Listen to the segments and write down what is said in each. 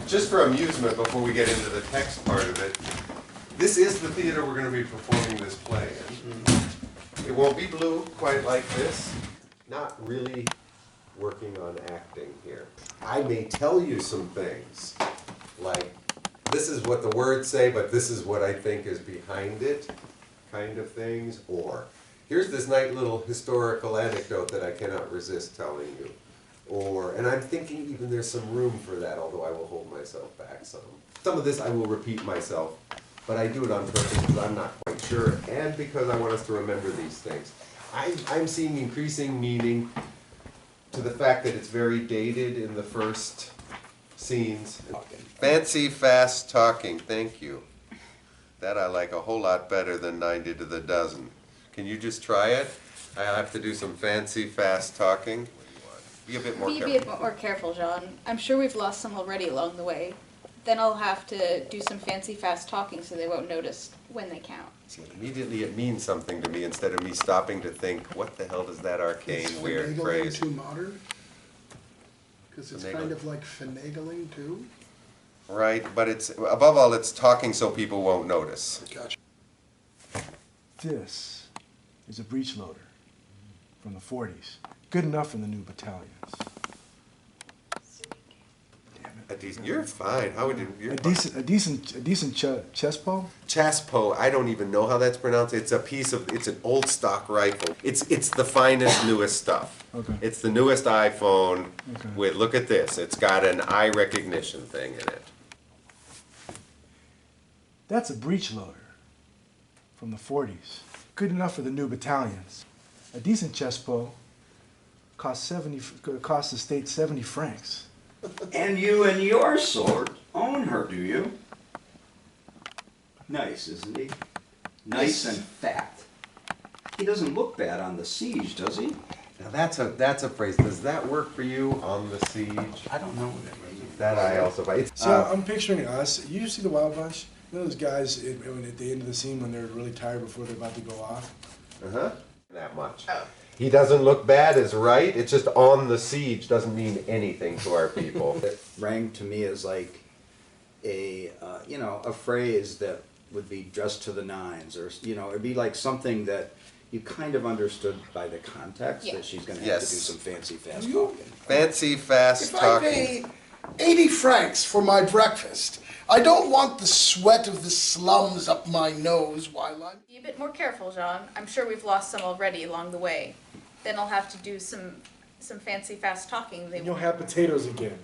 just for amusement, before we get into the text part of it, this is the theater we're going to be performing this play in. It won't be blue quite like this. Not really working on acting here. I may tell you some things, like this is what the words say, but this is what I think is behind it, kind of things. Or here's this nice little historical anecdote that I cannot resist telling you. Or, and I'm thinking even there's some room for that, although I will hold myself back some. Some of this I will repeat myself, but I do it on purpose because I'm not quite sure, and because I want us to remember these things. I'm seeing increasing meaning to the fact that it's very dated in the first scenes. Fancy fast talking, thank you. That I like a whole lot better than 90 to the dozen. Can you just try it? I have to do some fancy fast talking. Be a bit more careful. Be a bit more careful, John. I'm sure we've lost some already along the way. Then I'll have to do some fancy fast talking so they won't notice when they count. See, immediately it means something to me instead of me stopping to think, what the hell does that arcane weird phrase? Too modern? Because it's kind of like finagling too? Right, but it's, above all, it's talking so people won't notice. Gotcha. This is a breech loader from the 40s. Good enough for the new battalions. A decent, you're fine. How would you? You're A decent chesspo. Chaspo. I don't even know how that's pronounced. It's a piece of. It's an old stock rifle. It's the finest, newest stuff. Okay. It's the newest iPhone. Okay. With look at this. It's got an eye recognition thing in it. That's a breech loader from the 40s. Good enough for the new battalions. A decent chesspo costs the state 70 francs. And you and your sword own her, do you? Nice, isn't he? Nice and fat. He doesn't look bad on the siege, does he? Now that's a phrase. Does that work for you on the siege? I don't know what that means. That I also find. So I'm picturing us. You see the Wild Bunch? You know those guys at the end of the scene when they're really tired before they're about to go off? Uh-huh. That much. Oh. He doesn't look bad is right. It's just on the siege doesn't mean anything to our people. It rang to me as like a a phrase that would be dressed to the nines, or it'd be like something that you kind of understood by the context that she's going to have to do some fancy fast talking. Fancy fast talking. If I pay 80 francs for my breakfast, I don't want the sweat of the slums up my nose while I'm... Be a bit more careful, John. I'm sure we've lost some already along the way. Then I'll have to do some fancy fast talking. You'll have potatoes again.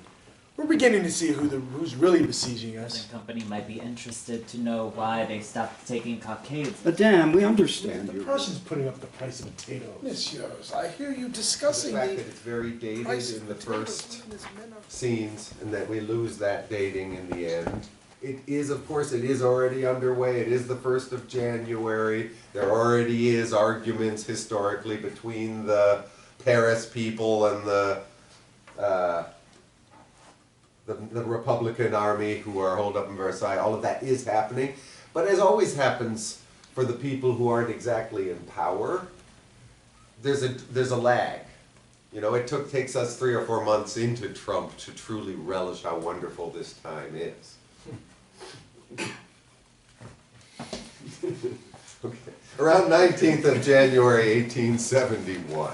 We're beginning to see who's really besieging us. The company might be interested to know why they stopped taking cockades. Madame, we understand The Prussians putting up the price of potatoes. Messieurs, I hear you discussing The fact that it's very dated in the first scenes, and that we lose that dating in the end. It is, of course, it is already underway. It is the 1st of January. There already is arguments historically between the Paris people and the Republican army who are holed up in Versailles. All of that is happening. But as always happens for the people who aren't exactly in power, there's a lag. It takes us 3 or 4 months into Trump to truly relish how wonderful this time is. Okay. Around 19th of January, 1871.